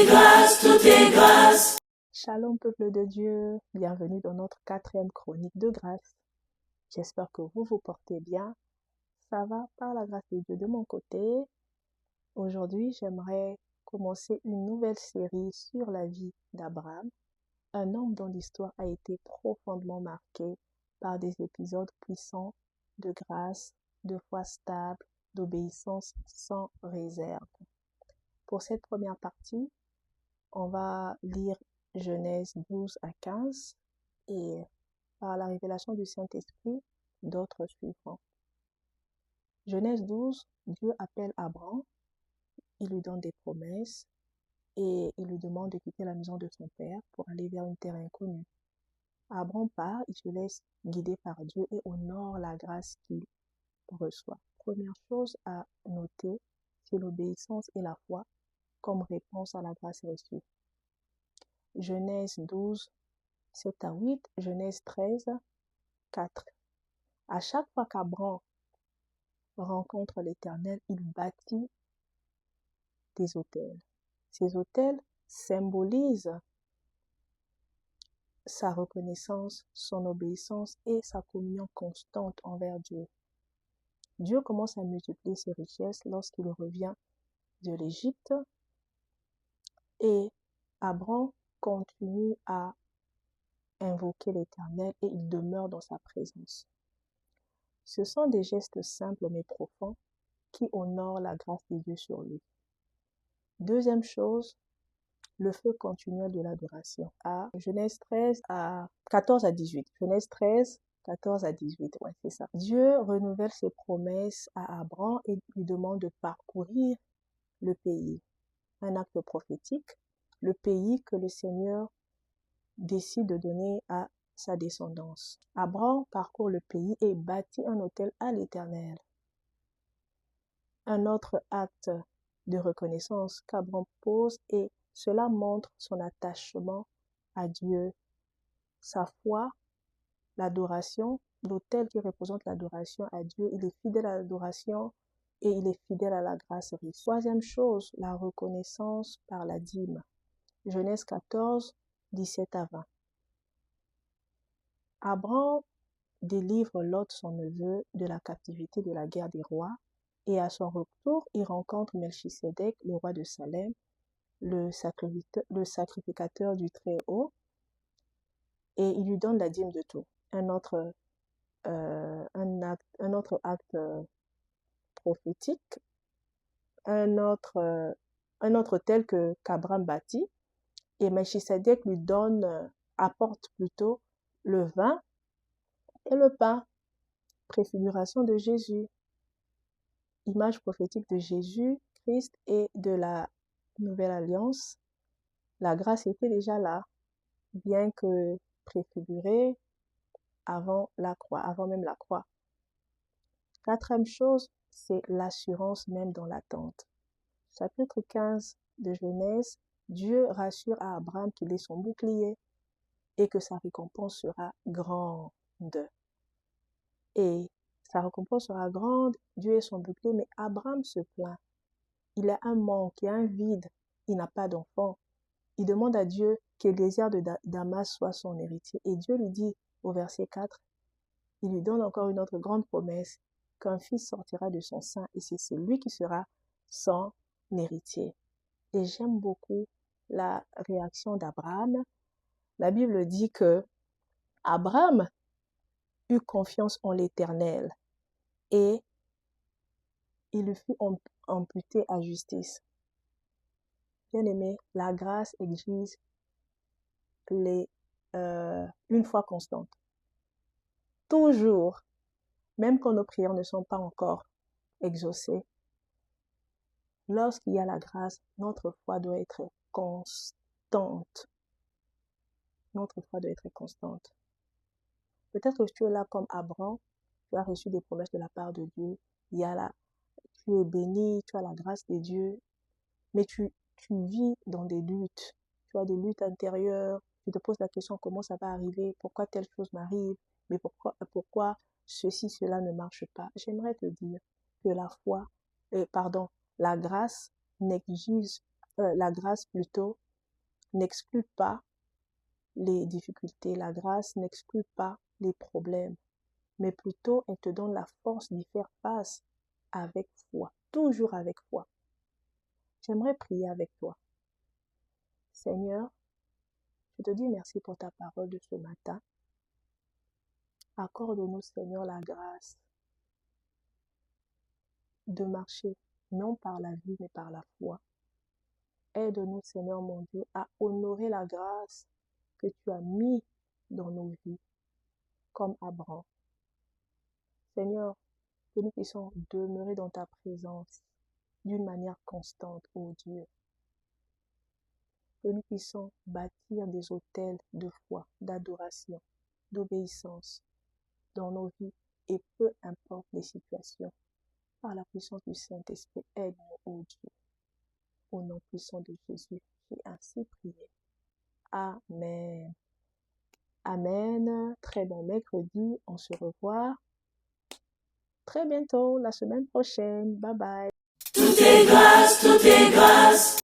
est grâce, tout est grâce. Shalom peuple de Dieu, bienvenue dans notre 4e chronique de grâce. J'espère que vous vous portez bien. Ça va par la grâce de Dieu de mon côté. Aujourd'hui, j'aimerais commencer une nouvelle série sur la vie d'Abraham, un homme dont l'histoire a été profondément marquée par des épisodes puissants de grâce, de foi stable, d'obéissance sans réserve. Pour cette première partie, on va lire Genèse 12 à 15 et par la révélation du Saint-Esprit, d'autres suivront. Genèse 12, Dieu appelle Abraham, il lui donne des promesses et il lui demande de quitter la maison de son père pour aller vers une terre inconnue. Abraham part, il se laisse guider par Dieu et honore la grâce qu'il reçoit. Première chose à noter, c'est l'obéissance et la foi comme réponse à la grâce reçue. Genèse 12, 7 à 8, Genèse 13, 4. À chaque fois qu'Abraham rencontre l'Éternel, il bâtit des autels. Ces autels symbolisent sa reconnaissance, son obéissance et sa communion constante envers Dieu. Dieu commence à multiplier ses richesses lorsqu'il revient de l'Égypte et Abraham continue à invoquer l'Éternel et il demeure dans sa présence. Ce sont des gestes simples mais profonds qui honorent la grâce de Dieu sur lui. Deuxième chose, le feu continuel de l'adoration. À Genèse 13 à 14 à 18. Genèse 13, 14 à 18, ouais, c'est ça. Dieu renouvelle ses promesses à Abraham et lui demande de parcourir le pays. Un acte prophétique, le pays que le Seigneur décide de donner à sa descendance. Abraham parcourt le pays et bâtit un autel à l'Éternel. Un autre acte de reconnaissance qu'Abraham pose et cela montre son attachement à Dieu, sa foi, l'adoration, l'autel qui représente l'adoration à Dieu, il est fidèle à l'adoration et il est fidèle à la grâce reçue. Troisième chose, la reconnaissance par la dîme. Genèse 14, 17 à 20. Abraham délivre Lot, son neveu, de la captivité de la guerre des rois, et à son retour, il rencontre Melchisédek, le roi de Salem, le sacrificateur du Très-Haut, et il lui donne la dîme de tout. Un autre acte prophétique, un autre tel que qu'Abraham bâtit, et Melchisédek lui apporte plutôt le vin et le pain, préfiguration de Jésus, image prophétique de Jésus, Christ et de la nouvelle alliance. La grâce était déjà là, bien que préfigurée avant même la croix. Quatrième chose, c'est l'assurance même dans l'attente. Chapitre 15 de Genèse, Dieu rassure à Abraham qu'il est son bouclier et que sa récompense sera grande. Et sa récompense sera grande, Dieu est son bouclier, mais Abraham se plaint. Il a un manque, il a un vide, il n'a pas d'enfant. Il demande à Dieu qu'Éléazar de Damas soit son héritier. Et Dieu lui dit au verset 4, il lui donne encore une autre grande promesse, qu'un fils sortira de son sein et c'est celui qui sera son héritier. Et j'aime beaucoup la réaction d'Abraham. La Bible dit que Abraham eut confiance en l'Éternel et il lui fut amputé à justice. Bien aimé, la grâce exige une foi constante. Toujours, même quand nos prières ne sont pas encore exaucées, lorsqu'il y a la grâce, notre foi doit être constante. Notre foi doit être constante. Peut-être que tu es là comme Abraham, tu as reçu des promesses de la part de Dieu, tu es béni, tu as la grâce de Dieu, mais tu vis dans des luttes, tu as des luttes intérieures, tu te poses la question comment ça va arriver, pourquoi telle chose m'arrive, mais pourquoi ceci, cela ne marche pas. J'aimerais te dire que la grâce n'exige la grâce plutôt n'exclut pas les difficultés, la grâce n'exclut pas les problèmes, mais plutôt elle te donne la force d'y faire face avec foi, toujours avec foi. J'aimerais prier avec toi. Seigneur, je te dis merci pour ta parole de ce matin. Accorde-nous, Seigneur, la grâce de marcher non par la vue, mais par la foi. Aide-nous, Seigneur mon Dieu, à honorer la grâce que tu as mis dans nos vies, comme Abraham. Seigneur, que nous puissions demeurer dans ta présence d'une manière constante, ô Dieu. Que nous puissions bâtir des autels de foi, d'adoration, d'obéissance dans nos vies et peu importe les situations. Par la puissance du Saint-Esprit, aide-nous, ô Dieu. Au nom puissant de Jésus, j'ai ainsi prié. Amen. Amen. Très bon mercredi. On se revoit très bientôt, la semaine prochaine. Bye bye. Tout est grâce, tout est grâce.